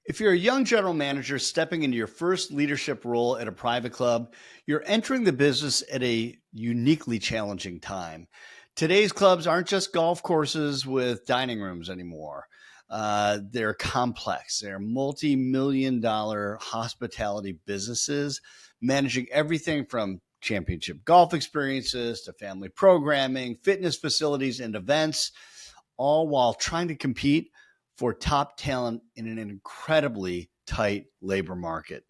If you're a young general manager stepping into your first leadership role at a private club, you're entering the business at a uniquely challenging time. Today's clubs aren't just golf courses with dining rooms anymore. They're complex. They're multi-million dollar hospitality businesses managing everything from championship golf experiences to family programming, fitness facilities, and events, all while trying to compete for top talent in an incredibly tight labor market.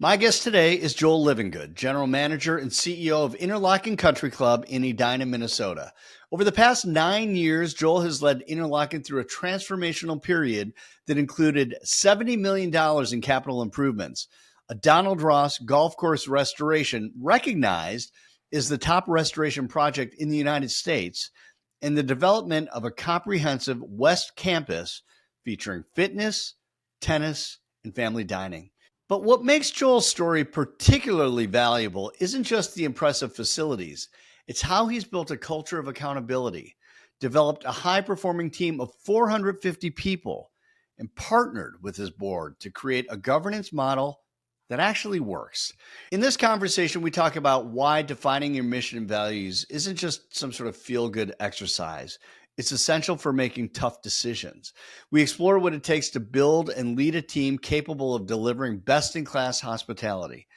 My guest today is Joel Livingood, General Manager and CEO of Interlachen Country Club in Edina, Minnesota. Over the past 9 years, Joel has led Interlachen through a transformational period that included $70 million in capital improvements, a Donald Ross golf course restoration recognized as the top restoration project in the United States, and the development of a comprehensive West Campus featuring fitness, tennis, and family dining. But what makes Joel's story particularly valuable isn't just the impressive facilities, it's how he's built a culture of accountability, developed a high performing team of 450 people, and partnered with his board to create a governance model that actually works. In this conversation, we talk about why defining your mission and values isn't just some sort of feel-good exercise. It's essential for making tough decisions. We explore what it takes to build and lead a team capable of delivering best-in-class hospitality.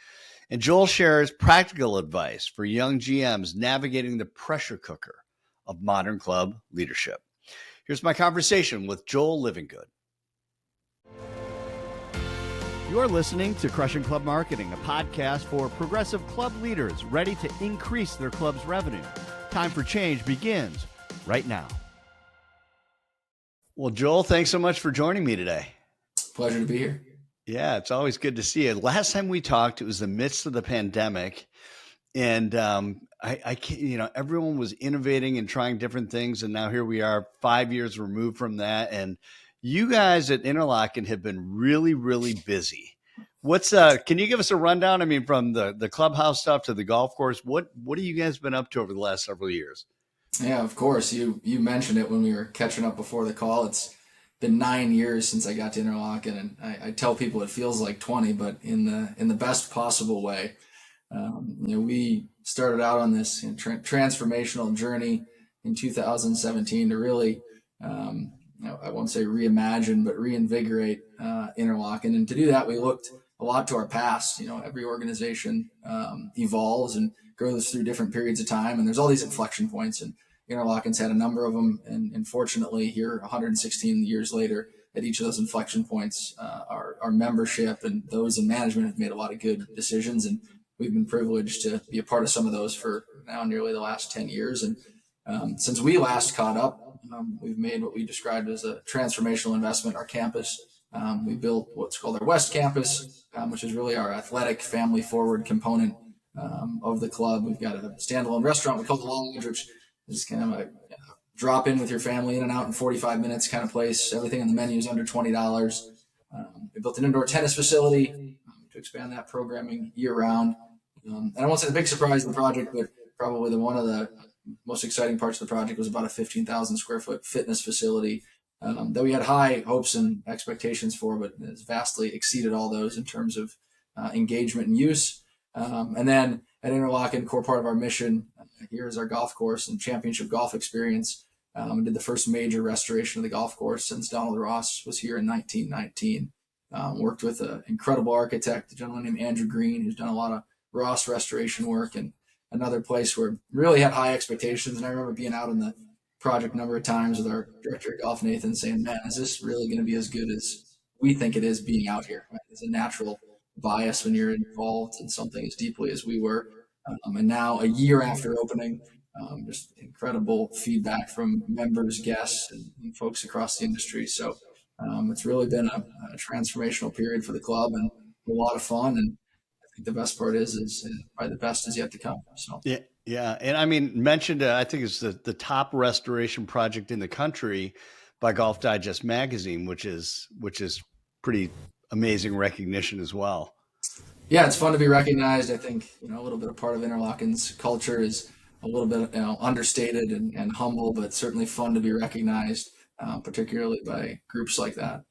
And Joel shares practical advice for young GMs navigating the pressure cooker of modern club leadership. Here's my conversation with Joel Livingood. You're listening to Crushing Club Marketing, a podcast for progressive club leaders ready to increase their club's revenue. Time for change begins right now. Well, Joel, thanks so much for joining me today. Pleasure to be here. Yeah, it's always good to see you. Last time we talked, it was the midst of the pandemic, and I can't, everyone was innovating and trying different things, and now here we are, 5 years removed from that, and you guys at Interlachen have been really, really busy. Can you give us a rundown? I mean, from the clubhouse stuff to the golf course, what have you guys been up to over the last several years? Yeah, of course. You mentioned it when we were catching up before the call. It's been 9 years since I got to Interlachen, and I tell people it feels like 20, but in the best possible way. We started out on this transformational journey in 2017 to really I won't say reimagine, but reinvigorate Interlachen. And to do that, we looked a lot to our past. Every organization evolves and goes through different periods of time, and there's all these inflection points. And Interlachen's had a number of them. And fortunately, here, 116 years later, at each of those inflection points, our membership and those in management have made a lot of good decisions. And we've been privileged to be a part of some of those for now nearly the last 10 years. And since we last caught up, we've made what we described as a transformational investment, our campus. We built what's called our West Campus, which is really our athletic, family-forward component of the club. We've got a standalone restaurant we call the Lodge, which is kind of a drop in with your family, in and out in 45 minutes kind of place. Everything on the menu is under $20. We built an indoor tennis facility to expand that programming year-round. And I won't say the big surprise of the project, but probably one of the most exciting parts of the project was about a 15,000 square foot fitness facility that we had high hopes and expectations for, but has vastly exceeded all those in terms of engagement and use. And then at Interlachen, core part of our mission here is our golf course and championship golf experience. We did the first major restoration of the golf course since Donald Ross was here in 1919. Worked with an incredible architect, a gentleman named Andrew Green, who's done a lot of Ross restoration work, and another place where really had high expectations. And I remember being out on the project a number of times with our director of golf, Nathan, saying, man, is this really going to be as good as we think it is being out here? Right? There's a natural bias when you're involved in something as deeply as we were. And now, a year after opening, just incredible feedback from members, guests, and folks across the industry. So it's really been a transformational period for the club and a lot of fun. And the best part is probably the best is yet to come. So yeah, and I mean, mentioned I think it's the top restoration project in the country by Golf Digest magazine, which is pretty amazing recognition as well. Yeah, it's fun to be recognized. I think a little bit of part of Interlachen's culture is a little bit understated and humble, but certainly fun to be recognized, particularly by groups like that.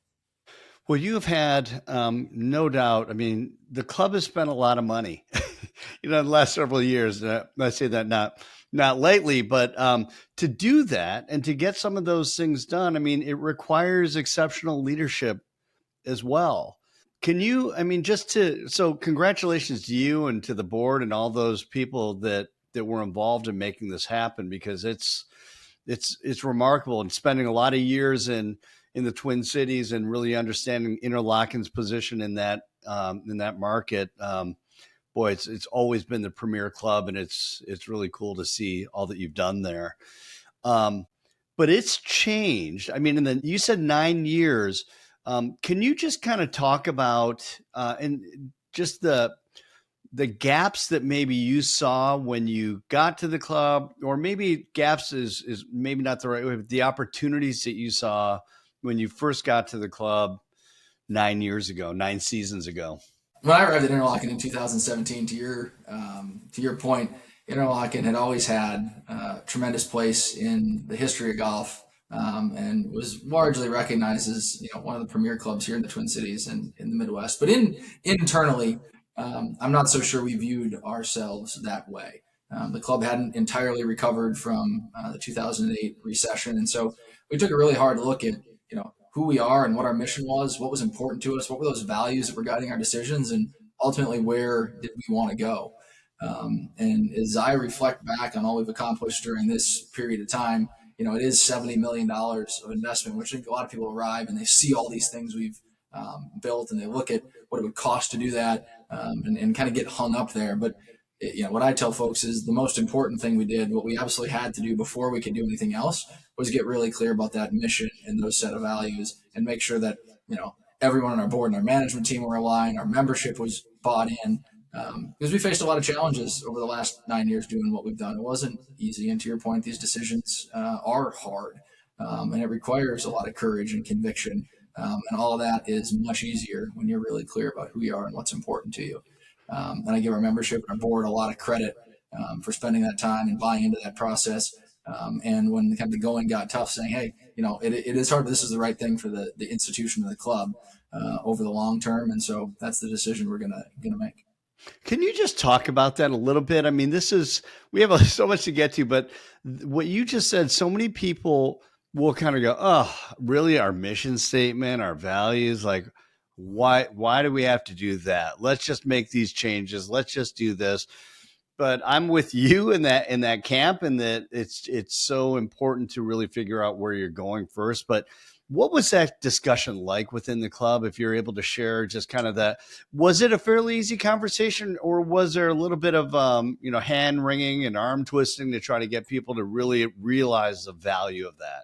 Well, you have had no doubt. I mean, the club has spent a lot of money, in the last several years. I say that not lately, but to do that and to get some of those things done, I mean, it requires exceptional leadership as well. Can you, I mean, so congratulations to you and to the board and all those people that were involved in making this happen, because it's remarkable, and spending a lot of years in the Twin Cities and really understanding Interlachen's position in that market. Boy, it's always been the premier club, and it's really cool to see all that you've done there. Um, but it's changed. I mean, you said 9 years. Can you just kind of talk about and just the gaps that maybe you saw when you got to the club, or maybe gaps is maybe not the right way, but the opportunities that you saw when you first got to the club 9 years ago, 9 seasons ago? When I arrived at Interlachen in 2017, to your point, Interlachen had always had a tremendous place in the history of golf, and was largely recognized as one of the premier clubs here in the Twin Cities and in the Midwest. But internally, I'm not so sure we viewed ourselves that way. The club hadn't entirely recovered from the 2008 recession, and so we took a really hard look at who we are and what our mission was, what was important to us, what were those values that were guiding our decisions, and ultimately where did we want to go. And as I reflect back on all we've accomplished during this period of time, it is $70 million of investment, which I think a lot of people arrive and they see all these things we've built, and they look at what it would cost to do that, and kind of get hung up there. But what I tell folks is the most important thing we did, what we absolutely had to do before we could do anything else, was get really clear about that mission and those set of values, and make sure that everyone on our board and our management team were aligned, our membership was bought in, because we faced a lot of challenges over the last 9 years doing what we've done. It wasn't easy, and to your point, these decisions are hard, and it requires a lot of courage and conviction, and all of that is much easier when you're really clear about who you are and what's important to you. And I give our membership and our board a lot of credit for spending that time and buying into that process. And when kind of the going got tough, saying, "Hey, it is hard, but this is the right thing for the institution of the club over the long term." And so that's the decision we're gonna make. Can you just talk about that a little bit? I mean, we have so much to get to, but what you just said, so many people will kind of go, "Oh, really? Our mission statement, our values, like, why do we have to do that? Let's just make these changes. Let's just do this." But I'm with you in that camp, and that it's so important to really figure out where you're going first. But what was that discussion like within the club? If you're able to share just kind of that, was it a fairly easy conversation, or was there a little bit of hand wringing and arm twisting to try to get people to really realize the value of that?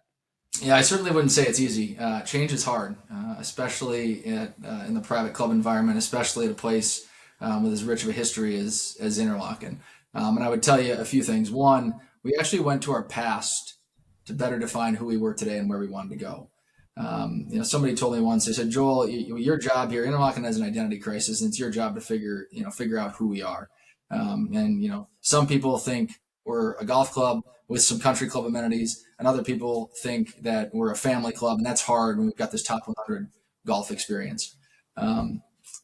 Yeah, I certainly wouldn't say it's easy. Change is hard, especially in the private club environment, especially at a place with as rich of a history as Interlaken. And I would tell you a few things. One, we actually went to our past to better define who we were today and where we wanted to go. Somebody told me once. They said, "Joel, your job here, Interlaken has an identity crisis, and it's your job to figure out who we are." And some people think we're a golf club with some country club amenities, and other people think that we're a family club, and that's hard when we've got this top 100 golf experience.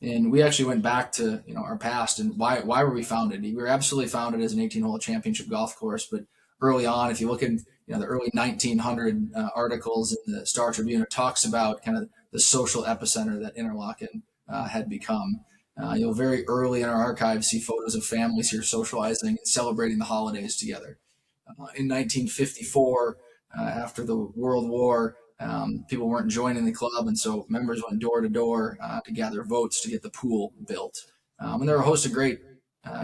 And we actually went back to our past and why were we founded? We were absolutely founded as an 18-hole championship golf course, but early on, if you look in the early 1900 articles in the Star Tribune, it talks about kind of the social epicenter that Interlaken had become. You'll very early in our archives see photos of families here socializing and celebrating the holidays together. In 1954, after the World War, people weren't joining the club, and so members went door to door to gather votes to get the pool built. And there were a host of great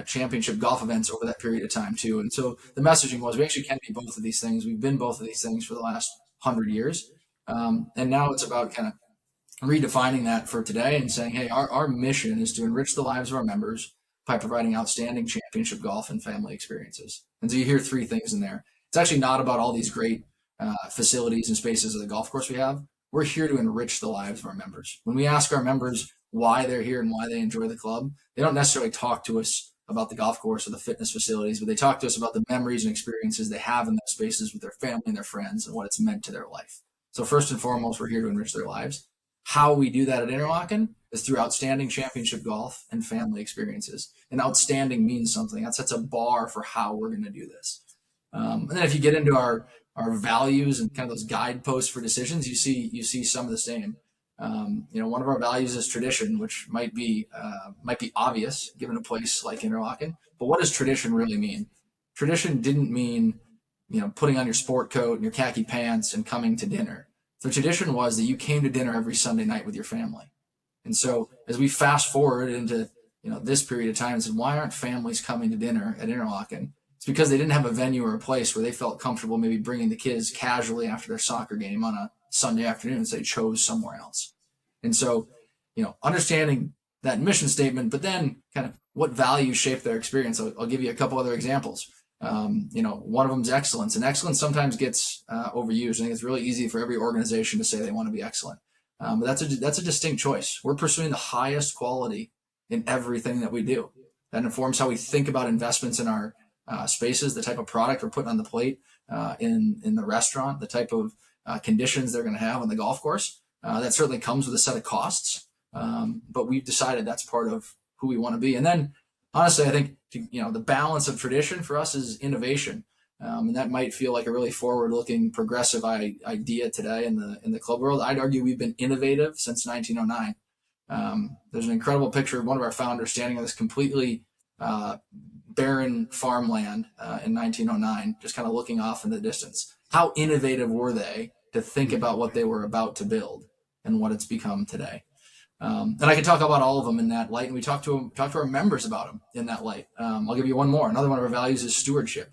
championship golf events over that period of time too. And so the messaging was, we actually can be both of these things. We've been both of these things for the last 100 years, and now it's about kind of redefining that for today and saying, hey, our mission is to enrich the lives of our members by providing outstanding championship golf and family experiences. And so you hear three things in there. It's actually not about all these great facilities and spaces of the golf course we have. We're here to enrich the lives of our members. When we ask our members why they're here and why they enjoy the club, they don't necessarily talk to us about the golf course or the fitness facilities, but they talk to us about the memories and experiences they have in those spaces with their family and their friends and what it's meant to their life. So first and foremost, we're here to enrich their lives. How we do that at Interlachen is through outstanding championship golf and family experiences. And outstanding means something. That sets a bar for how we're going to do this. And then if you get into our values and kind of those guideposts for decisions, you see some of the same. One of our values is tradition, which might be obvious given a place like Interlachen. But what does tradition really mean? Tradition didn't mean putting on your sport coat and your khaki pants and coming to dinner. The tradition was that you came to dinner every Sunday night with your family. And so as we fast forward into this period of time and said, why aren't families coming to dinner at Interlachen? It's because they didn't have a venue or a place where they felt comfortable maybe bringing the kids casually after their soccer game on a Sunday afternoon, so they chose somewhere else. And so, understanding that mission statement, but then kind of what values shape their experience. I'll give you a couple other examples. One of them is excellence, and excellence sometimes gets overused. I think it's really easy for every organization to say they want to be excellent, but that's a distinct choice. We're pursuing the highest quality in everything that we do. That informs how we think about investments in our spaces, the type of product we're putting on the plate in the restaurant, the type of conditions they're going to have on the golf course. That certainly comes with a set of costs, but we've decided that's part of who we want to be. And then, honestly, I think the balance of tradition for us is innovation, and that might feel like a really forward-looking, progressive idea today in the club world. I'd argue we've been innovative since 1909. There's an incredible picture of one of our founders standing on this completely barren farmland in 1909, just kind of looking off in the distance. How innovative were they to think about what they were about to build and what it's become today? And I can talk about all of them in that light, and we talk to our members about them in that light. I'll give you one more. Another one of our values is stewardship.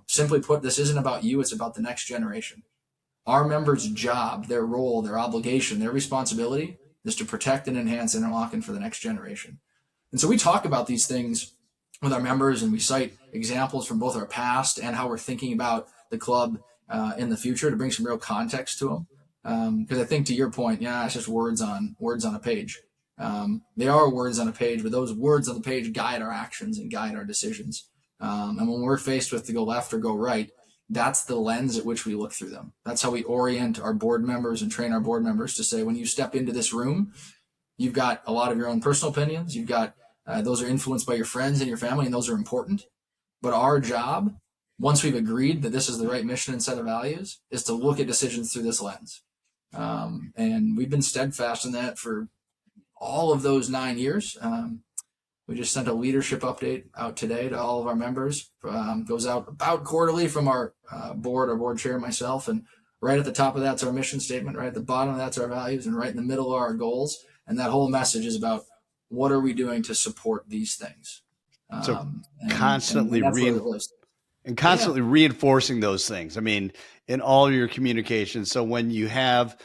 Simply put, this isn't about you; it's about the next generation. Our members' job, their role, their obligation, their responsibility is to protect and enhance Interlachen for the next generation. And so we talk about these things with our members, and we cite examples from both our past and how we're thinking about the club in the future to bring some real context to them. Because I think, to your point, it's just words on a page. They are words on a page, but those words on the page guide our actions and guide our decisions. And when we're faced with to go left or go right, that's the lens at which we look through them. That's how we orient our board members and train our board members to say, when you step into this room, you've got a lot of your own personal opinions. You've got those are influenced by your friends and your family, and those are important. But our job, once we've agreed that this is the right mission and set of values, is to look at decisions through this lens. And we've been steadfast in that for all of those 9 years. We just sent a leadership update out today to all of our members. Goes out about quarterly from our board chair, myself, and right at the top of that's our mission statement. Right at the bottom of that's our values, and right in the middle are our goals. And that whole message is about what are we doing to support these things. So And constantly that's where it lives. constantly reinforcing those things. I mean, in all your communications. So when you have,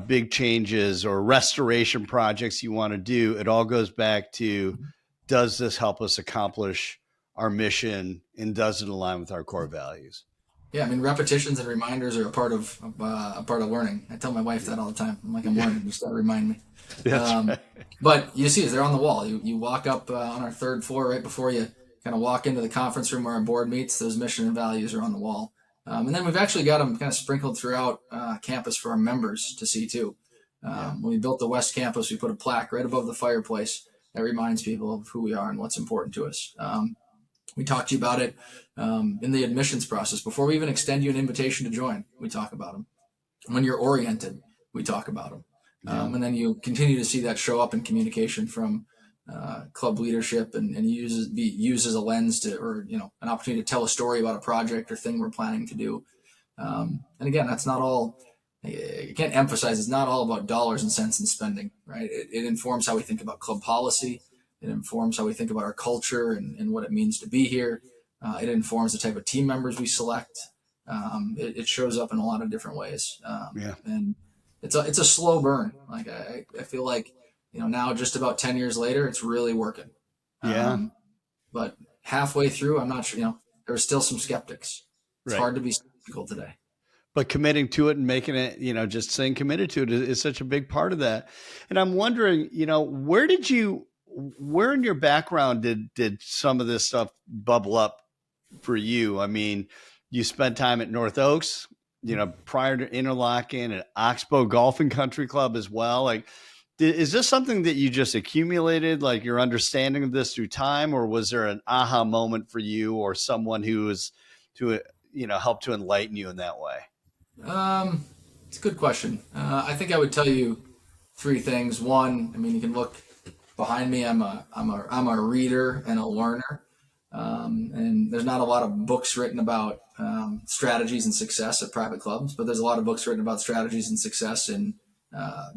big changes or restoration projects you want to do, it all goes back to, does this help us accomplish our mission, and does it align with our core values? Yeah, I mean, repetitions and reminders are a part of learning. I tell my wife that all the time. I'm like, I'm learning. You start remind me. That's right. But you see, they're on the wall. You walk up on our third floor right before you kind of walk into the conference room where our board meets. Those mission and values are on the wall. And then we've actually got them kind of sprinkled throughout campus for our members to see too. When we built the West Campus, we put a plaque right above the fireplace that reminds people of who we are and what's important to us. We talk to you about it in the admissions process. Before we even extend you an invitation to join, we talk about them. When you're oriented, we talk about them. And then you continue to see that show up in communication from club leadership and be used as a lens to, or an opportunity to tell a story about a project or thing we're planning to do. And again, that's not all. I can't emphasize it's not all about dollars and cents and spending, right? It informs how we think about club policy. It informs how we think about our culture and what it means to be here. It informs the type of team members we select. It shows up in a lot of different ways. And it's a slow burn. Like I feel like, now just about 10 years later, it's really working. But halfway through, I'm not sure, there are still some skeptics. It's hard to be skeptical today. But committing to it and making it, just saying committed to it is such a big part of that. And I'm wondering, where in your background did some of this stuff bubble up for you? I mean, you spent time at North Oaks. prior to Interlachen and Oxbow Golf and Country Club as well. Like, is this something that you just accumulated, like your understanding of this through time, or was there an aha moment for you or someone who was to, help to enlighten you in that way? Um, it's a good question. I think I would tell you three things. One, I mean, you can look behind me. I'm a reader and a learner, and there's not a lot of books written about strategies and success at private clubs, but there's a lot of books written about strategies and success in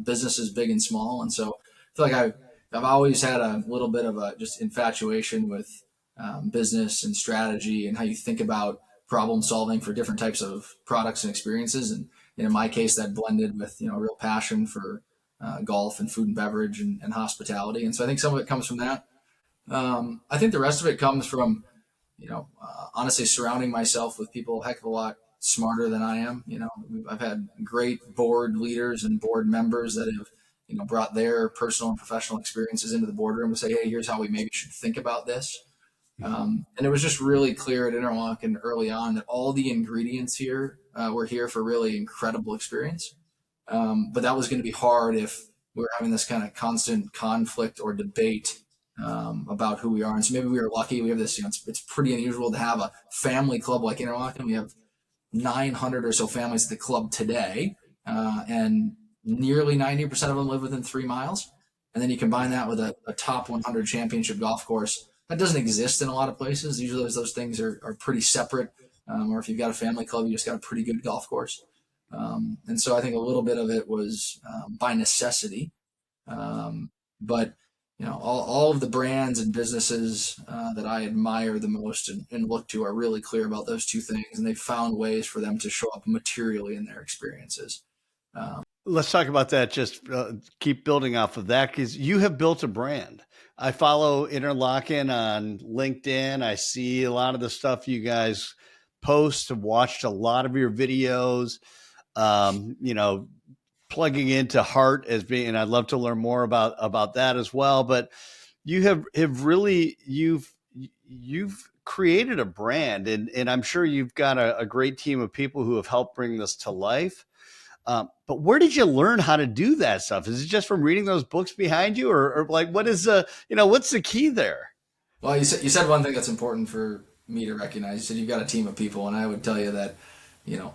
businesses, big and small. And so I feel like I've always had a little bit of a just infatuation with business and strategy and how you think about problem solving for different types of products and experiences. And in my case, that blended with a real passion for golf and food and beverage and hospitality. And so I think some of it comes from that. I think the rest of it comes from honestly surrounding myself with people a heck of a lot smarter than I am. I've had great board leaders and board members that have brought their personal and professional experiences into the boardroom to say, hey, here's how we maybe should think about this. And it was just really clear at Interlochen early on that all the ingredients here were here for really incredible experience. But that was going to be hard if we were having this kind of constant conflict or debate about who we are. And so maybe we were lucky. We have this, it's pretty unusual to have a family club like Interlochen. We have 900 or so families at the club today, and nearly 90% of them live within 3 miles. And then you combine that with a top 100 championship golf course. That doesn't exist in a lot of places. Usually those things are pretty separate. Or if you've got a family club, you just got a pretty good golf course. And so I think a little bit of it was by necessity. But all of the brands and businesses that I admire the most and look to are really clear about those two things, and they've found ways for them to show up materially in their experiences. Let's talk about that. Just keep building off of that because you have built a brand. I follow Interlachen on LinkedIn. I see a lot of the stuff you guys post. I've watched a lot of your videos. Um, you know, Plugging into Heart as being, and I'd love to learn more about that as well. But you have really you've created a brand, and I'm sure you've got a great team of people who have helped bring this to life. But where did you learn how to do that stuff? Is it just from reading those books behind you, or like what is what's the key there? Well, you said one thing that's important for me to recognize. You said you've got a team of people, and I would tell you that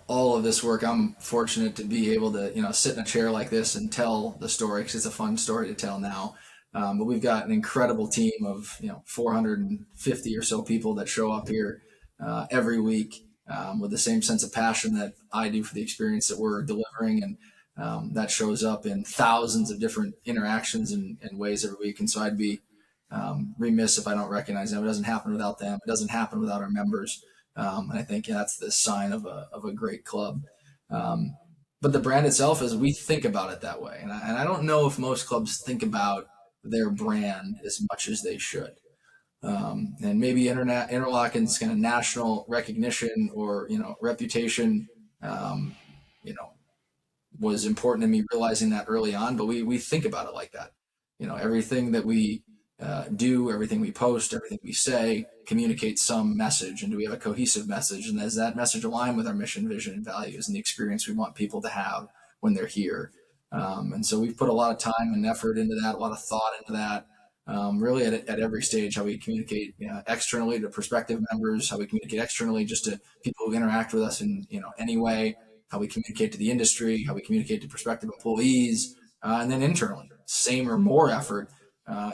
all of this work. I'm fortunate to be able to sit in a chair like this and tell the story because it's a fun story to tell now. But we've got an incredible team of 450 or so people that show up here every week with the same sense of passion that I do for the experience that we're delivering, and that shows up in thousands of different interactions and ways every week. And so I'd be remiss if I don't recognize them. It doesn't happen without them. It doesn't happen without our members. And I think that's the sign of a great club. But the brand itself is we think about it that way. And I don't know if most clubs think about their brand as much as they should. And maybe Interlochen's kind of national recognition or reputation, you know, was important to me realizing that early on. But we think about it like that. Everything that we do, everything we post, everything we say communicates some message. And do we have a cohesive message? And does that message align with our mission, vision, and values and the experience we want people to have when they're here? And so we've put a lot of time and effort into that, a lot of thought into that. Really at every stage, how we communicate externally to prospective members, how we communicate externally just to people who interact with us in any way, how we communicate to the industry, how we communicate to prospective employees, and then internally, same or more effort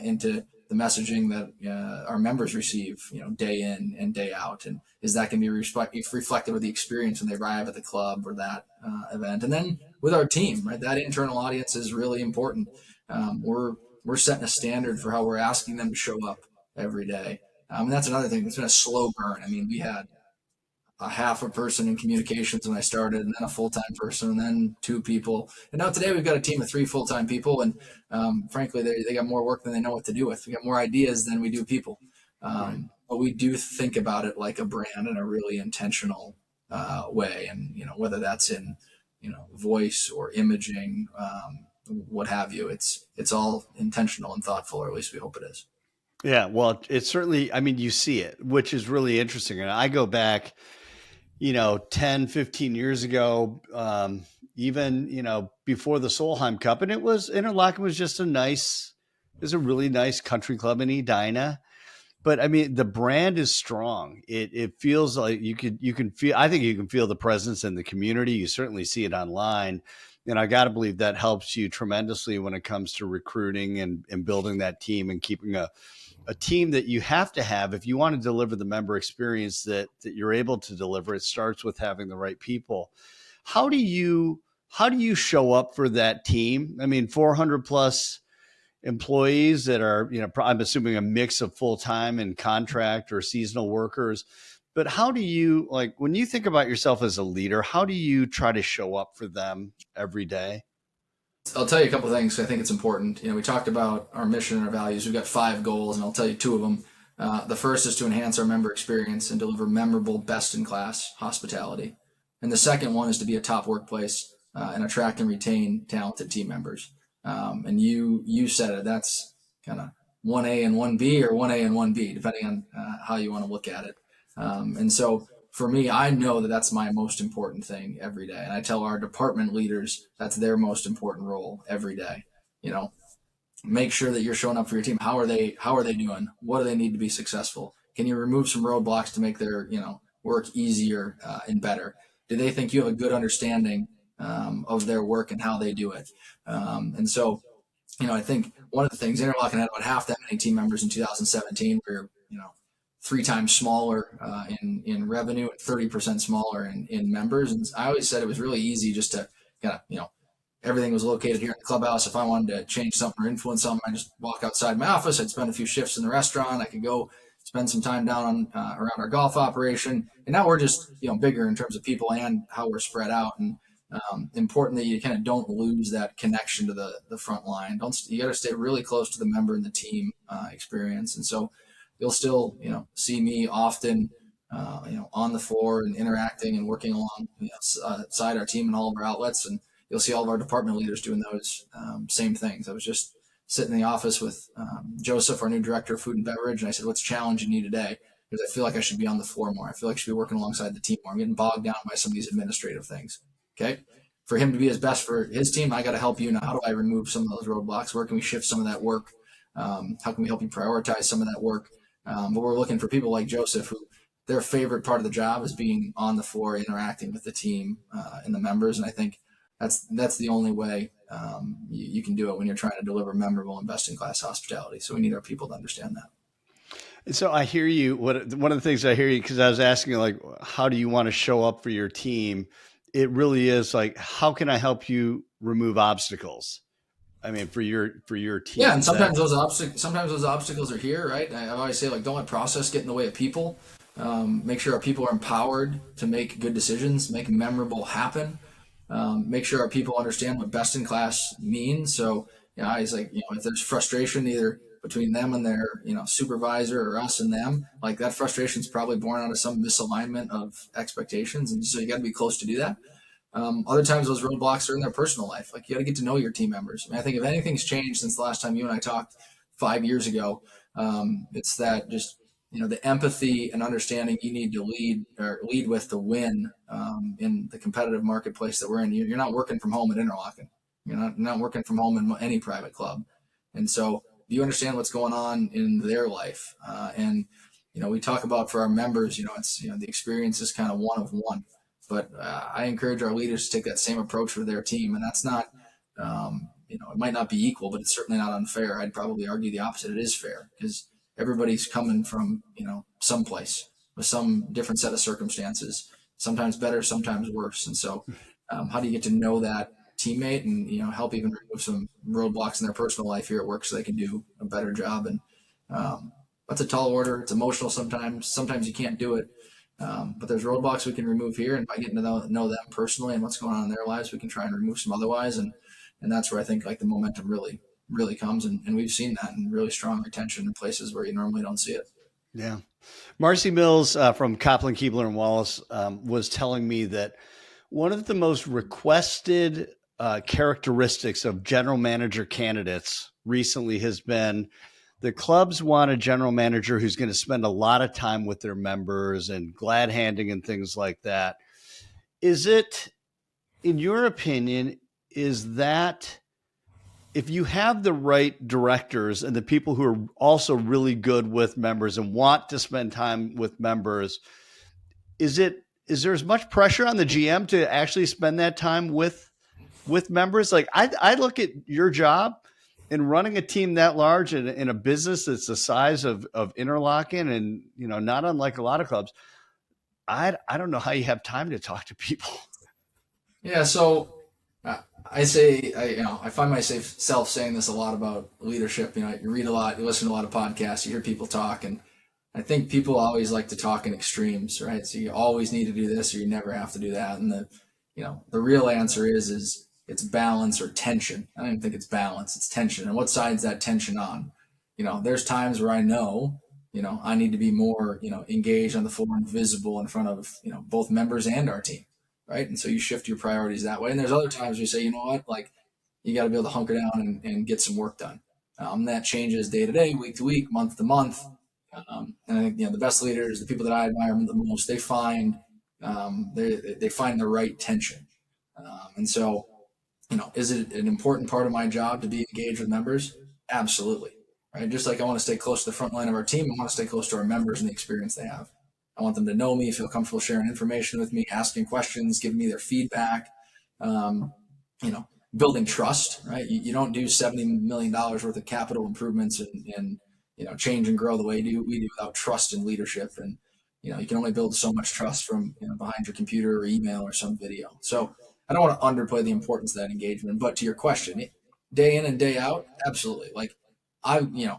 into the messaging that our members receive, day in and day out, and is that can be reflective of the experience when they arrive at the club or that event, and then with our team, right? That internal audience is really important. We're setting a standard for how we're asking them to show up every day, and that's another thing. It's been a slow burn. I mean, we had a half a person in communications when I started, and then a full time person, and then two people. And now today we've got a team of 3 full-time people, and frankly, they got more work than they know what to do with. We got more ideas than we do people, Right. but we do think about it like a brand in a really intentional way, and whether that's in voice or imaging, what have you. It's all intentional and thoughtful, or at least we hope it is. Yeah, well, it's certainly. I mean, you see it, which is really interesting. And I go back. 10, 15 years ago, even, before the Solheim Cup. And Interlachen was just it was a really nice country club in Edina. But I mean, the brand is strong. It feels like you can feel, I think you can feel the presence in the community. You certainly see it online. And I got to believe that helps you tremendously when it comes to recruiting and building that team and keeping a team that you have to have if you want to deliver the member experience that you're able to deliver. It starts with having the right people. How do you show up for that team? I mean, 400 plus employees that are, I'm assuming a mix of full-time and contract or seasonal workers. But how do you, like, when you think about yourself as a leader, how do you try to show up for them every day? I'll tell you a couple of things. I think it's important. We talked about our mission and our values. We've got 5 goals, and I'll tell you 2 of them. The first is to enhance our member experience and deliver memorable, best-in-class hospitality. And the second one is to be a top workplace and attract and retain talented team members. And you said it. That's kind of 1A and 1B, or 1A and 1B, depending on how you want to look at it. And so for me, I know that that's my most important thing every day. And I tell our department leaders that's their most important role every day. You know, make sure that you're showing up for your team. How are they doing? What do they need to be successful? Can you remove some roadblocks to make their work easier and better? Do they think you have a good understanding of their work and how they do it? And so, I think one of the things, Interlochen had about half that many team members in 2017. We're 3 times smaller in revenue and 30% smaller in members. And I always said it was really easy just to kind of, everything was located here in the clubhouse. If I wanted to change something or influence something, I just walk outside my office. I'd spend a few shifts in the restaurant. I could go spend some time down on around our golf operation. And now we're just bigger in terms of people and how we're spread out. And important that you kind of don't lose that connection to the front line. You got to stay really close to the member and the team experience. And so you'll still see me often on the floor and interacting and working alongside our team and all of our outlets. And you'll see all of our department leaders doing those same things. I was just sitting in the office with Joseph, our new director of food and beverage, and I said, "What's challenging you today?" Because I feel like I should be on the floor more. I feel like I should be working alongside the team more. I'm getting bogged down by some of these administrative things. Okay. For him to be his best for his team, I got to help you now. How do I remove some of those roadblocks? Where can we shift some of that work? How can we help you prioritize some of that work? But we're looking for people like Joseph, who their favorite part of the job is being on the floor, interacting with the team and the members. And I think that's the only way you can do it when you're trying to deliver memorable and best-in-class hospitality. So we need our people to understand that. And so I hear you. One of the things I hear you, because I was asking, like, how do you want to show up for your team? It really is like, how can I help you remove obstacles? I mean, for your Yeah, team, and is that? sometimes those obstacles are here, right? I always say, like, don't let process get in the way of people. Make sure our people are empowered to make good decisions, make memorable happen. Make sure our people understand what best in class means. So, I was like, if there's frustration either between them and their, supervisor, or us and them, like, that frustration is probably born out of some misalignment of expectations. And so you got to be close to do that. Other times those roadblocks are in their personal life. Like, you got to get to know your team members. I mean, I think if anything's changed since the last time you and I talked 5 years ago, it's that just, the empathy and understanding you need to lead with to win in the competitive marketplace that we're in. You're not working from home at Interlachen. You're not working from home in any private club. And so do you understand what's going on in their life? And we talk about, for our members, it's, the experience is kind of one of one. But I encourage our leaders to take that same approach for their team. And that's not, it might not be equal, but it's certainly not unfair. I'd probably argue the opposite. It is fair, because everybody's coming from, someplace with some different set of circumstances, sometimes better, sometimes worse. And so how do you get to know that teammate and, help even remove some roadblocks in their personal life here at work so they can do a better job? And that's a tall order. It's emotional sometimes. Sometimes you can't do it. But there's roadblocks we can remove here, and by getting to know them personally and what's going on in their lives, we can try and remove some otherwise. And that's where I think, like, the momentum really comes. And we've seen that in really strong retention in places where you normally don't see it. Yeah. Marcy Mills from Copland, Keebler and Wallace was telling me that one of the most requested characteristics of general manager candidates recently has been The clubs want a general manager who's going to spend a lot of time with their members and glad handing and things like that. Is it, in your opinion, is that if you have the right directors and the people who are also really good with members and want to spend time with members, is there as much pressure on the GM to actually spend that time with members? Like I look at your job and running a team that large in a business that's the size of Interlachen, and not unlike a lot of clubs. I don't know how you have time to talk to people. Yeah, so I say I find myself saying this a lot about leadership. You read a lot, you listen to a lot of podcasts, you hear people talk, and I think people always like to talk in extremes, right? So you always need to do this, or you never have to do that. And the real answer is it's balance or tension. I don't even think it's balance; it's tension. And what side's that tension on? There's times where I know, I need to be more, engaged on the floor and visible in front of, both members and our team, right? And so you shift your priorities that way. And there's other times you say, you know what, like you got to be able to hunker down and get some work done. That changes day to day, week to week, month to month. And I think the best leaders, the people that I admire the most, they find they find the right tension. And so, is it an important part of my job to be engaged with members? Absolutely. Right. Just like I want to stay close to the front line of our team, I want to stay close to our members and the experience they have. I want them to know me, feel comfortable sharing information with me, asking questions, giving me their feedback. Um, you know, Building trust. Right. You don't do $70 million worth of capital improvements and change and grow the way we do without trust and leadership. And you can only build so much trust from behind your computer or email or some video. So I don't want to underplay the importance of that engagement. But to your question, day in and day out, absolutely. Like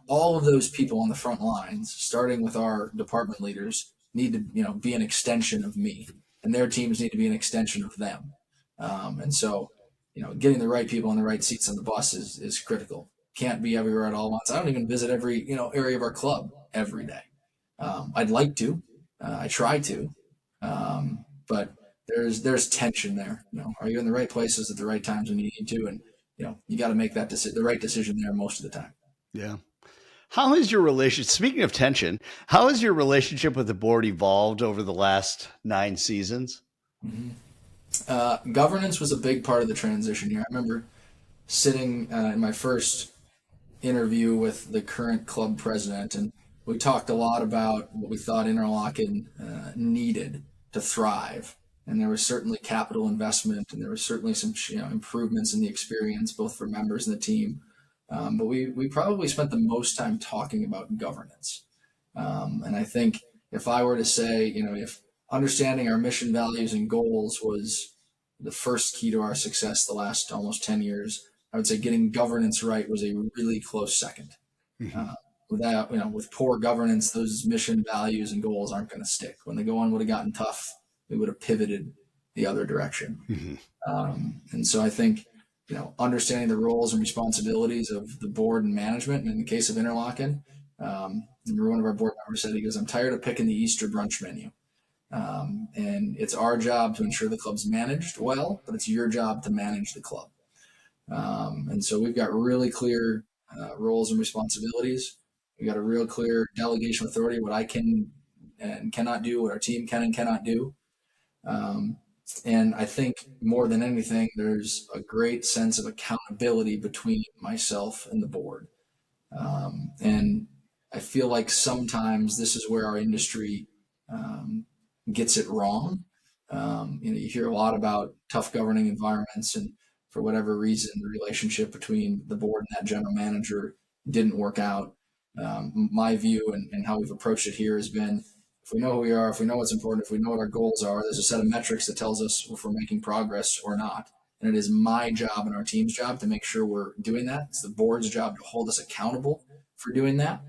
all of those people on the front lines, starting with our department leaders, need to, be an extension of me, and their teams need to be an extension of them. And so, getting the right people in the right seats on the bus is critical. Can't be everywhere at all once. I don't even visit every, area of our club every day. I'd like to, I try to, but there's tension there. Are you in the right places at the right times when you need to? And you got to make the right decision there most of the time. Yeah. How has your relationship, speaking of tension, how has your relationship with the board evolved over the last 9 seasons? Mm-hmm. Governance was a big part of the transition here. I remember sitting in my first interview with the current club president, and we talked a lot about what we thought Interlaken needed to thrive. And there was certainly capital investment, and there was certainly some improvements in the experience, both for members and the team. But we probably spent the most time talking about governance. And I think if I were to say, if understanding our mission, values, and goals was the first key to our success the last almost 10 years, I would say getting governance right was a really close second. Mm-hmm. Uh, with poor governance, those mission, values, and goals aren't going to stick. When the going would have gotten tough, we would have pivoted the other direction. Mm-hmm. And so I think, understanding the roles and responsibilities of the board and management, and in the case of Interlaken, remember one of our board members said, he goes, "I'm tired of picking the Easter brunch menu." And it's our job to ensure the club's managed well, but it's your job to manage the club. And so we've got really clear roles and responsibilities. We've got a real clear delegation authority, what I can and cannot do, what our team can and cannot do. And I think more than anything, there's a great sense of accountability between myself and the board. And I feel like sometimes this is where our industry gets it wrong. You hear a lot about tough governing environments, and for whatever reason, the relationship between the board and that general manager didn't work out. My view and how we've approached it here has been, if we know who we are, if we know what's important, if we know what our goals are, there's a set of metrics that tells us if we're making progress or not. And it is my job and our team's job to make sure we're doing that. It's the board's job to hold us accountable for doing that.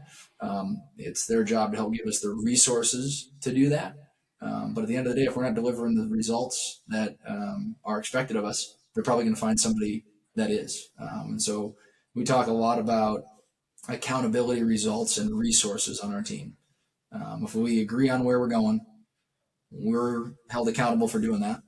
It's their job to help give us the resources to do that. But at the end of the day, if we're not delivering the results that are expected of us, they're probably going to find somebody that is. And so we talk a lot about accountability, results, and resources on our team. If we agree on where we're going, we're held accountable for doing that.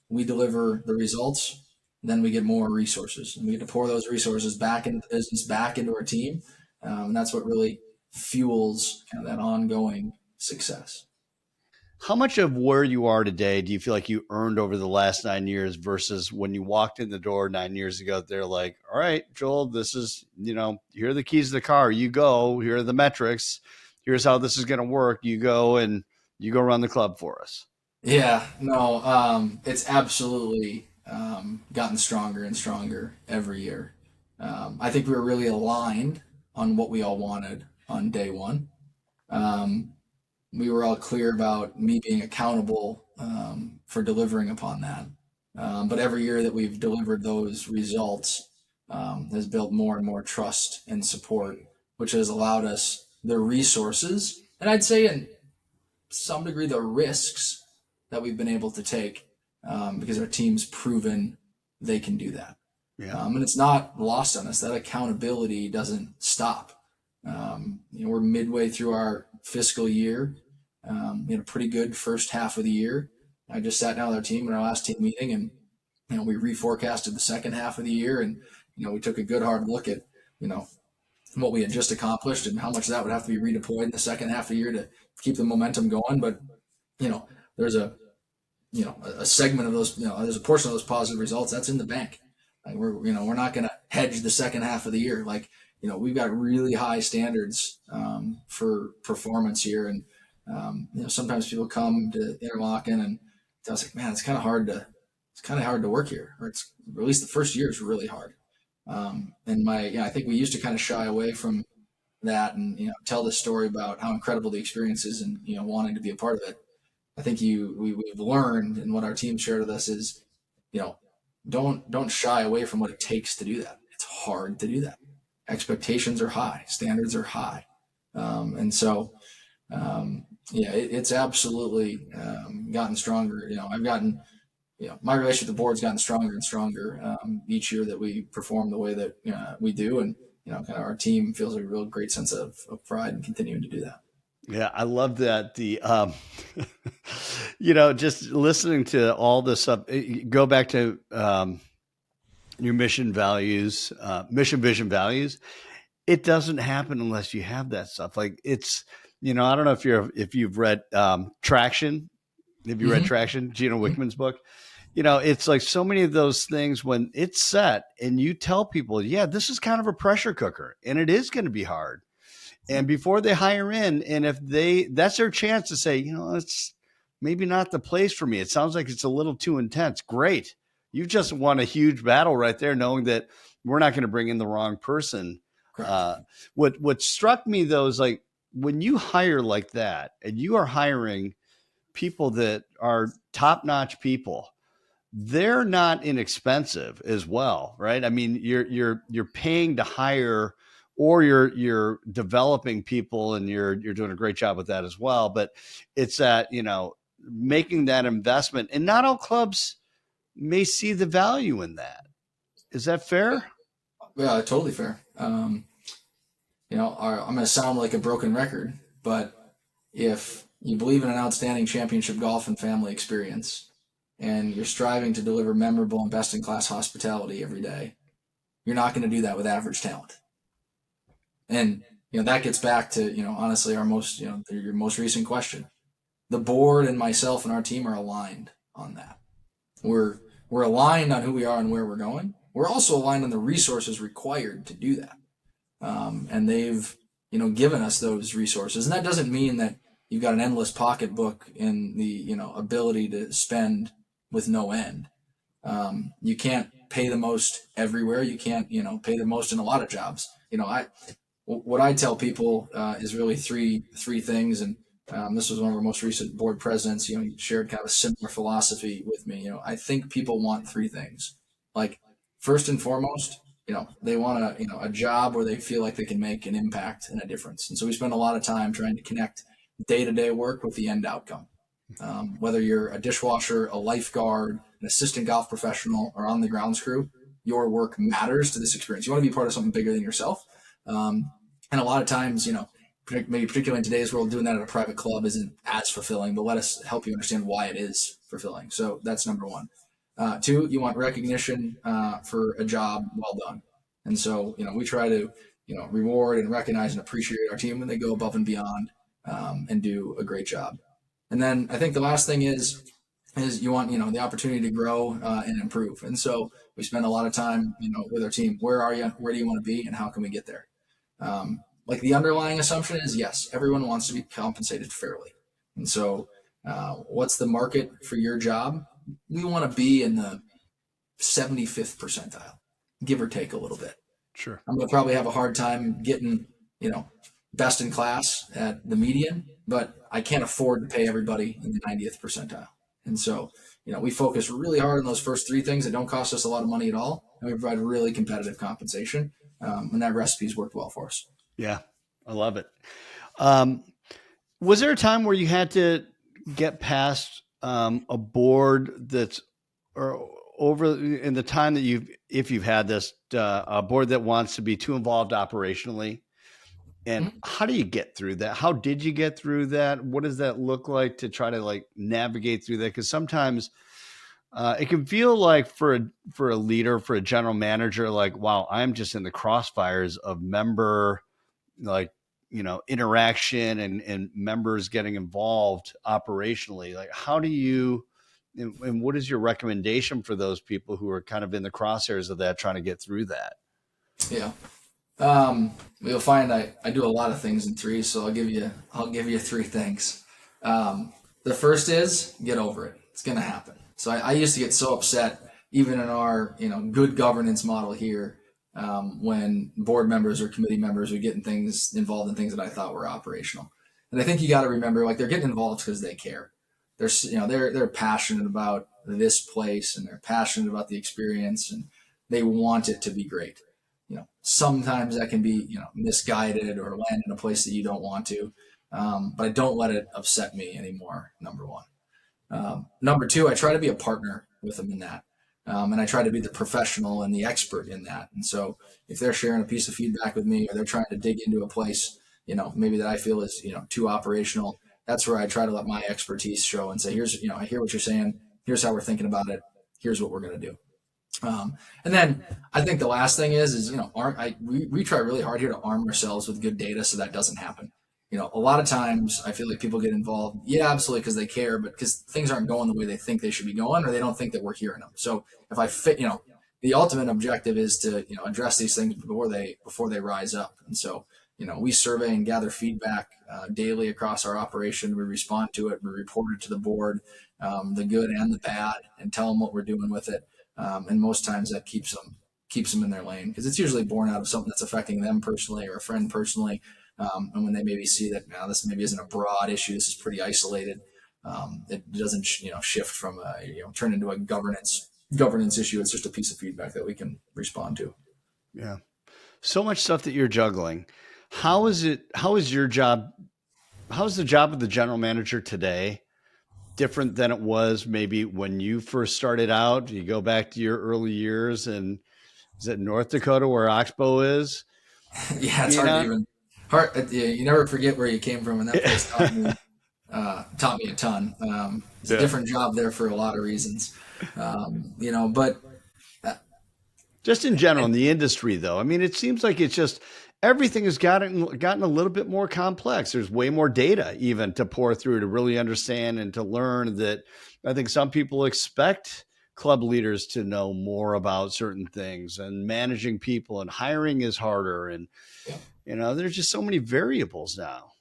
We deliver the results, then we get more resources. And we get to pour those resources back into the business, back into our team. And that's what really fuels kind of that ongoing success. How much of where you are today do you feel like you earned over the last 9 years versus when you walked in the door 9 years ago? They're like, all right, Joel, this is, here are the keys to the car. You go, here are the metrics. Here's how this is going to work. You go and you go run the club for us. Yeah, no, it's absolutely gotten stronger and stronger every year. I think we were really aligned on what we all wanted on day one. Um, we were all clear about me being accountable for delivering upon that. But every year that we've delivered those results has built more and more trust and support, which has allowed us the resources, and I'd say in some degree the risks that we've been able to take because our team's proven they can do that. Yeah. And it's not lost on us. That accountability doesn't stop. We're midway through our fiscal year. We had a pretty good first half of the year. I just sat down with our team in our last team meeting, and we reforecasted the second half of the year, and we took a good hard look at what we had just accomplished and how much that would have to be redeployed in the second half of the year to keep the momentum going. But there's a segment of those, there's a portion of those positive results that's in the bank. Like we're not going to hedge the second half of the year. Like, we've got really high standards for performance here. And, sometimes people come to Interlachen and tell us like, man, it's kind of hard to work here, or at least the first year is really hard. And I think we used to kind of shy away from that and, tell this story about how incredible the experience is and, wanting to be a part of it. I think we've learned, and what our team shared with us is, don't shy away from what it takes to do that. It's hard to do that. Expectations are high, standards are high, and so it's absolutely gotten stronger. My relationship with the board's gotten stronger and stronger each year that we perform the way that we do, and kind of our team feels a real great sense of pride in continuing to do that. Yeah, I love that. Just listening to all this up, go back to your mission values, mission, vision, values. It doesn't happen unless you have that stuff. Like it's, I don't know if you've read Traction. Have you read Mm-hmm. Traction, Gino Mm-hmm. Wickman's book? It's like so many of those things when it's set and you tell people, yeah, this is kind of a pressure cooker and it is going to be hard. And before they hire in, and if that's their chance to say, it's maybe not the place for me. It sounds like it's a little too intense. Great. You've just won a huge battle right there, knowing that we're not going to bring in the wrong person. Correct. What struck me though is like when you hire like that and you are hiring people that are top-notch people, they're not inexpensive as well, right? I mean, you're paying to hire, or you're developing people, and you're doing a great job with that as well. But it's that making that investment, and not all clubs may see the value in that. Is that fair? Yeah, totally fair. I'm going to sound like a broken record, but if you believe in an outstanding championship golf and family experience, and you're striving to deliver memorable and best in class hospitality every day, you're not going to do that with average talent. And that gets back to honestly your most recent question. The board and myself and our team are aligned on that. We're aligned on who we are and where we're going. We're also aligned on the resources required to do that. And they've given us those resources, and that doesn't mean that you've got an endless pocketbook and the ability to spend with no end. You can't pay the most everywhere. You can't pay the most in a lot of jobs. What I tell people is really three things, and this was one of our most recent board presidents. He shared kind of a similar philosophy with me. I think people want three things. Like, first and foremost, they want a job where they feel like they can make an impact and a difference. And so we spend a lot of time trying to connect day-to-day work with the end outcome. Whether you're a dishwasher, a lifeguard, an assistant golf professional, or on the grounds crew, your work matters to this experience. You want to be part of something bigger than yourself. And a lot of times, maybe particularly in today's world, doing that at a private club isn't as fulfilling, but let us help you understand why it is fulfilling. So that's number one. Two, you want recognition for a job well done. And so, we try to, reward and recognize and appreciate our team when they go above and beyond, and do a great job. And then I think the last thing is you want, the opportunity to grow and improve. And so we spend a lot of time, with our team. Where are you? Where do you want to be? And how can we get there? Like the underlying assumption is yes, everyone wants to be compensated fairly. And so what's the market for your job? We want to be in the 75th percentile, give or take a little bit. Sure. I'm going to probably have a hard time getting, best in class at the median, but I can't afford to pay everybody in the 90th percentile. And so, we focus really hard on those first three things that don't cost us a lot of money at all, and we provide really competitive compensation. And that recipe's worked well for us. Yeah, I love it. Was there a time where you had to get past a board that's or over in the time that if you've had this, a board that wants to be too involved operationally? And how do you get through that? How did you get through that? What does that look like to try to navigate through that? Because sometimes it can feel like for a leader, for a general manager, like, wow, I'm just in the crossfires of member interaction and members getting involved operationally. Like, how do you and what is your recommendation for those people who are kind of in the crosshairs of that, trying to get through that? Yeah. You'll find I do a lot of things in three, so I'll give you three things. The first is get over it. It's going to happen. So I used to get so upset, even in our good governance model here, when board members or committee members would get involved in things that I thought were operational. And I think you got to remember, they're getting involved because they care. They're passionate about this place, and they're passionate about the experience, and they want it to be great. Sometimes that can be, misguided or land in a place that you don't want to. But I don't let it upset me anymore, number one. Number two, I try to be a partner with them in that. And I try to be the professional and the expert in that. And so if they're sharing a piece of feedback with me, or they're trying to dig into a place, maybe that I feel is, too operational, that's where I try to let my expertise show and say, here's, I hear what you're saying. Here's how we're thinking about it. Here's what we're going to do. And then I think the last thing is we try really hard here to arm ourselves with good data so that doesn't happen. A lot of times I feel like people get involved, yeah, absolutely, because they care, but because things aren't going the way they think they should be going, or they don't think that we're hearing them. So if I fit, the ultimate objective is to, address these things before they rise up. And so, we survey and gather feedback daily across our operation. We respond to it. We report it to the board, the good and the bad, and tell them what we're doing with it. And most times that keeps them in their lane, because it's usually born out of something that's affecting them personally or a friend personally. And when they maybe see that now this maybe isn't a broad issue, this is pretty isolated. It doesn't shift from turn into a governance issue. It's just a piece of feedback that we can respond to. Yeah, so much stuff that you're juggling. How is your job? How's the job of the general manager today different than it was maybe when you first started out? You go back to your early years, and is it North Dakota where Oxbow is? Yeah, it's you never forget where you came from, and that place taught me a ton. It's a different job there for a lot of reasons, but just in general in the industry, though, I mean, it seems like it's just everything has gotten a little bit more complex. There's way more data even to pour through to really understand and to learn that. I think some people expect club leaders to know more about certain things, and managing people and hiring is harder. And, there's just so many variables now.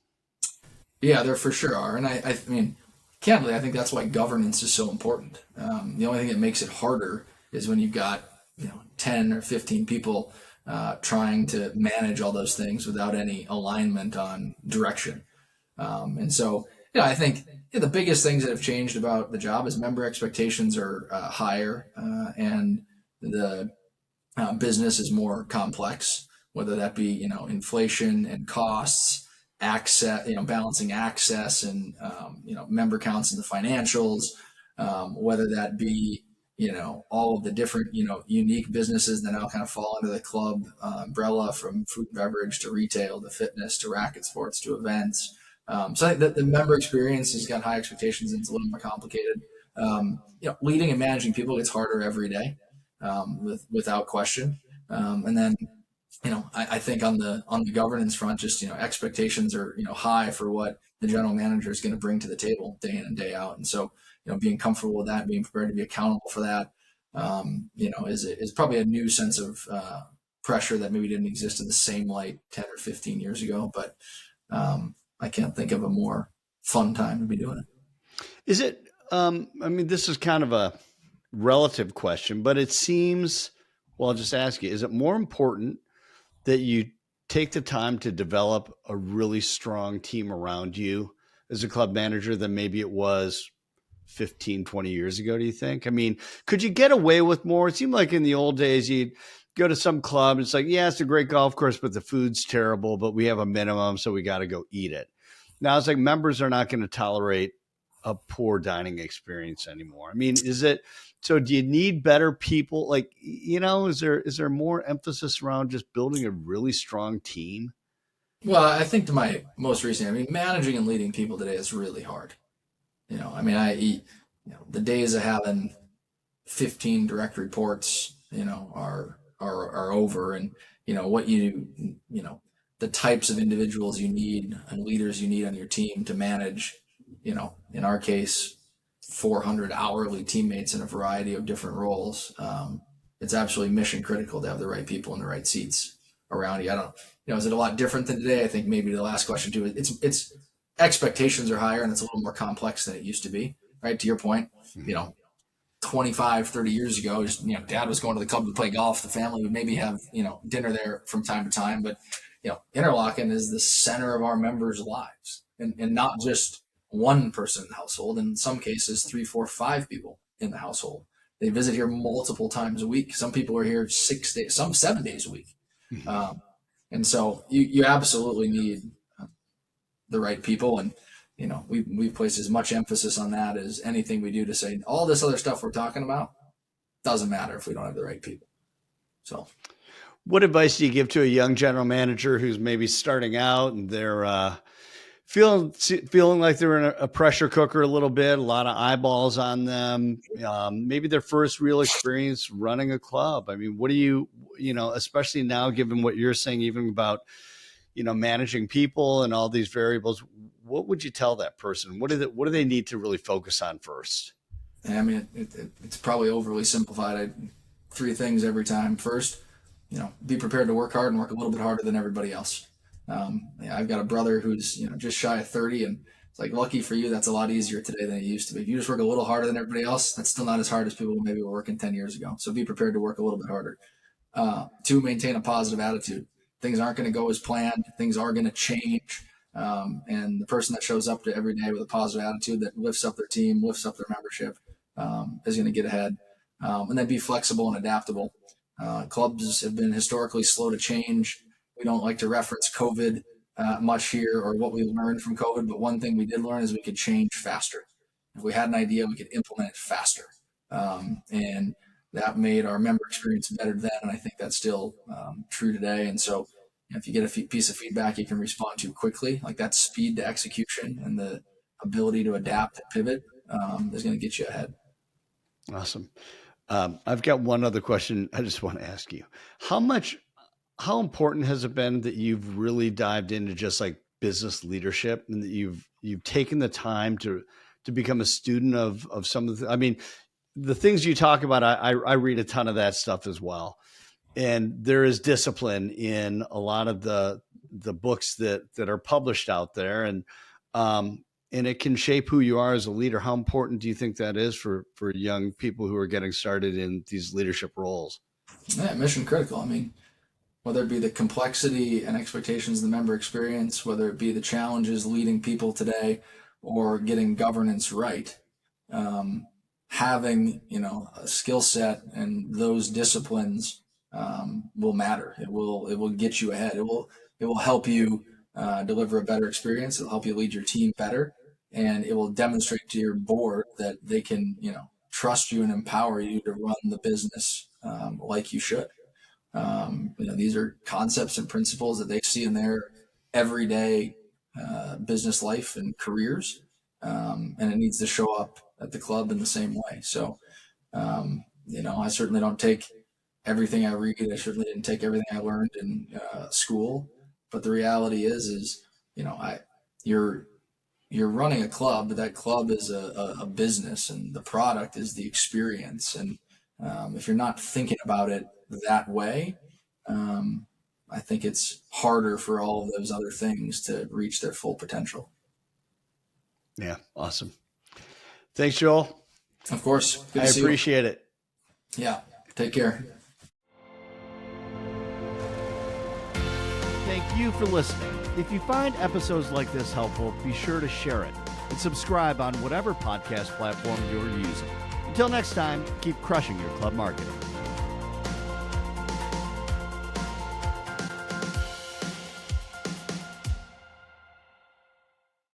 Yeah, there for sure are. And I mean, candidly, I think that's why governance is so important. The only thing that makes it harder is when you've got, 10 or 15 people trying to manage all those things without any alignment on direction. And so, I think the biggest things that have changed about the job is member expectations are higher, and the business is more complex, whether that be, inflation and costs, access, balancing access and, member counts in the financials, whether that be, all of the different, unique businesses that now kind of fall under the club umbrella, from food and beverage to retail to fitness to racket sports to events. So I think that the member experience has got high expectations, and it's a little more complicated. Leading and managing people gets harder every day, without question. And then, I think on the governance front, just expectations are high for what the general manager is going to bring to the table day in and day out, and so being comfortable with that, being prepared to be accountable for that, is probably a new sense of pressure that maybe didn't exist in the same light 10 or 15 years ago. But I can't think of a more fun time to be doing it. Is it? I mean, this is kind of a relative question, but it seems. Well, I'll just ask you: is it more important that you take the time to develop a really strong team around you as a club manager than maybe it was 15, 20 years ago, do you think? I mean, could you get away with more? It seemed like in the old days, you'd go to some club. It's like, yeah, it's a great golf course, but the food's terrible, but we have a minimum, so we got to go eat it. Now it's like members are not going to tolerate a poor dining experience anymore. I mean, is it, so do you need better people? Like, is there more emphasis around just building a really strong team? Well, I think to my most recent, I mean, managing and leading people today is really hard. I mean, I eat, the days of having 15 direct reports, are over. And, what the types of individuals you need and leaders you need on your team to manage, in our case, 400 hourly teammates in a variety of different roles. It's absolutely mission critical to have the right people in the right seats around you. I don't, is it a lot different than today? I think maybe the last question too, it's expectations are higher and it's a little more complex than it used to be, right? To your point, you Mhm. know, 25, 30 years ago, dad was going to the club to play golf. The family would maybe have, dinner there from time to time. But, Interlachen is the center of our members' lives, and not just one person in the household. In some cases, three, four, five people in the household. They visit here multiple times a week. Some people are here 6 days, some 7 days a week. Mhm. Um, and so you absolutely need the right people. And, we place as much emphasis on that as anything we do to say all this other stuff we're talking about doesn't matter if we don't have the right people. So, What advice do you give to a young general manager who's maybe starting out and they're feeling like they're in a pressure cooker a little bit, a lot of eyeballs on them, maybe their first real experience running a club? I mean, what do especially now, given what you're saying, even about managing people and all these variables, what would you tell that person? What do they need to really focus on first? I mean, it's probably overly simplified. Three things every time. First, be prepared to work hard and work a little bit harder than everybody else. Yeah, I've got a brother who's just shy of 30, and it's like, lucky for you, that's a lot easier today than it used to be. If you just work a little harder than everybody else, that's still not as hard as people who maybe were working 10 years ago. So be prepared to work a little bit harder. Two, maintain a positive attitude. Things aren't going to go as planned. Things are going to change. And the person that shows up to every day with a positive attitude that lifts up their team, lifts up their membership, is going to get ahead. And then be flexible and adaptable. Clubs have been historically slow to change. We don't like to reference COVID much here, or what we learned from COVID, but one thing we did learn is we could change faster. If we had an idea, we could implement it faster. And that made our member experience better then, and I think that's still true today. And so, if you get a piece of feedback you can respond to quickly, like that speed to execution and the ability to adapt and pivot, is going to get you ahead. Awesome. I've got one other question I just want to ask you. How much, how important has it been that you've really dived into just like business leadership and that you've taken the time to become a student of some of the, I mean, the things you talk about, I read a ton of that stuff as well. And there is discipline in a lot of the books that are published out there. And it can shape who you are as a leader. How important do you think that is for young people who are getting started in these leadership roles? Yeah, mission critical. I mean, whether it be the complexity and expectations of the member experience, whether it be the challenges leading people today, or getting governance right, um, having a skill set and those disciplines will matter. It will get you ahead. It will help you deliver a better experience. It'll help you lead your team better, and it will demonstrate to your board that they can trust you and empower you to run the business like you should. These are concepts and principles that they see in their everyday business life and careers, and it needs to show up at the club in the same way. So, I certainly don't take everything I read. I certainly didn't take everything I learned in school. But the reality is, you know, you're running a club, but that club is a business, and the product is the experience. And if you're not thinking about it that way, I think it's harder for all of those other things to reach their full potential. Yeah, awesome. Thanks, Joel. Of course. I appreciate it. Yeah, take care. Thank you for listening. If you find episodes like this helpful, be sure to share it and subscribe on whatever podcast platform you're using. Until next time, keep crushing your club marketing.